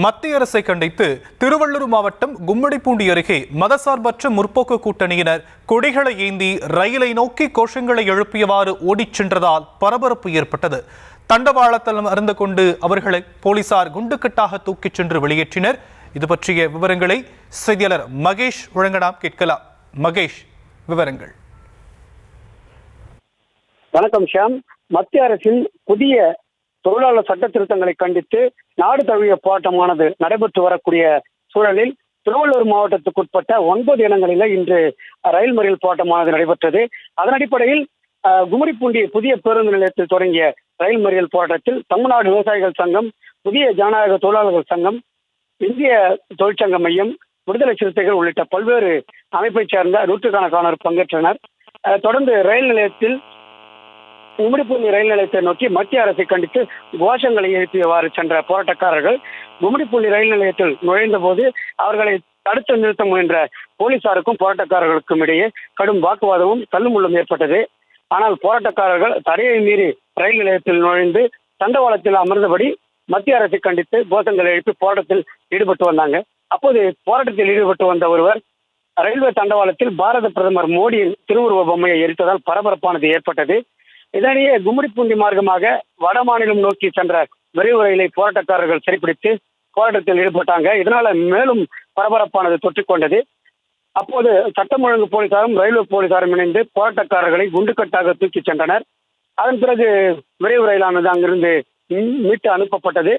மத்திய அரசை கண்டித்து திருவள்ளூர் மாவட்டம் கும்மிடிப்பூண்டி அருகே மதசார்பற்ற முற்போக்கு கூட்டணியினர் கொடிகளை ஏந்தி ரயிலை நோக்கி கோஷங்களை எழுப்பியவாறு ஓடிச் சென்றதால் பரபரப்பு ஏற்பட்டது. தண்டவாளத்தில் அமர்ந்து கொண்டு அவர்களை போலீசார் குண்டுக்கட்டாக தூக்கிச் சென்று வெளியேற்றினர். இது பற்றிய விவரங்களை செய்தியாளர் மகேஷ் வழங்கலாம், கேட்கலாம். மகேஷ், விவரங்கள். வணக்கம் ஷியாம். மத்திய அரசின் புதிய தொழிலாளர் சட்ட திருத்தங்களை கண்டித்து நாடு தழுவிய போராட்டமானது நடைபெற்று வரக்கூடிய சூழலில் திருவள்ளூர் மாவட்டத்துக்குட்பட்ட 9 இடங்களில் இன்று ரயில் மறியல் போராட்டமானது நடைபெற்றது. அதன் அடிப்படையில் கும்மிடிப்பூண்டி புதிய பேருந்து நிலையத்தில் தொடங்கிய ரயில் மறியல் போராட்டத்தில் தமிழ்நாடு விவசாயிகள் சங்கம், புதிய ஜனநாயக தொழிலாளர்கள் சங்கம், இந்திய தொழிற்சங்க மையம், விடுதலை சிறுத்தைகள் உள்ளிட்ட பல்வேறு அமைப்பைச் சேர்ந்த நூற்றுக்கணக்கானோர் பங்கேற்றனர். தொடர்ந்து ரயில் நிலையத்தில் கும்மிடிப்பூண்டி ரயில் நிலையத்தை நோக்கி மத்திய அரசை கண்டித்து கோஷங்களை எழுப்பியவாறு சென்ற போராட்டக்காரர்கள் கும்மிடிப்பூண்டி ரயில் நிலையத்தில் நுழைந்த போது அவர்களை தடுத்து நிறுத்த முயன்ற போலீசாருக்கும் போராட்டக்காரர்களுக்கும் இடையே கடும் வாக்குவாதமும் தள்ளுமுள்ளும் ஏற்பட்டது. ஆனால் போராட்டக்காரர்கள் தடையை மீறி ரயில் நிலையத்தில் நுழைந்து தண்டவாளத்தில் அமர்ந்தபடி மத்திய அரசை கண்டித்து கோஷங்களை எழுப்பி போராட்டத்தில் ஈடுபட்டு வந்தாங்க. அப்போது போராட்டத்தில் ஈடுபட்டு வந்த ஒருவர் ரயில்வே தண்டவாளத்தில் பாரத பிரதமர் மோடியின் திருவுருவ பொம்மையை எரித்ததால் பரபரப்பானது ஏற்பட்டது. இதனிடையே கும்மிடிப்பூண்டி மார்க்கமாக வட மாநிலம் நோக்கி சென்ற விரைவு ரயிலை போராட்டக்காரர்கள் சிறைப்பிடித்து போராட்டத்தில் ஈடுபட்டாங்க. இதனால மேலும் பரபரப்பானது தொற்றிக்கொண்டது. அப்போது சட்டம் ஒழுங்கு போலீசாரும் ரயில்வே போலீசாரும் இணைந்து போராட்டக்காரர்களை குண்டுக்கட்டாக தூக்கி சென்றனர். அதன் பிறகு விரைவு ரயிலானது அங்கிருந்து மீட்டு அனுப்பப்பட்டது.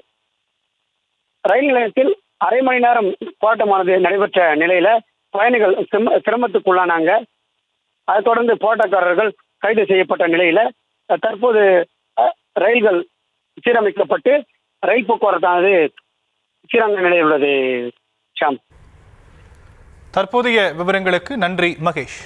ரயில் நிலையத்தில் அரை மணி நேரம் போராட்டமானது நடைபெற்ற நிலையில பயணிகள் சிரமத்துக்குள்ளானாங்க. அதை தொடர்ந்து போராட்டக்காரர்கள் கைது செய்யப்பட்ட நிலையில தற்போது ரயில்கள் சீரமைக்கப்பட்டு ரயில் போக்குவரத்தானது சீரான நிலையில் உள்ளது. ஷாம், தற்போதைய விவரங்களுக்கு நன்றி மகேஷ்.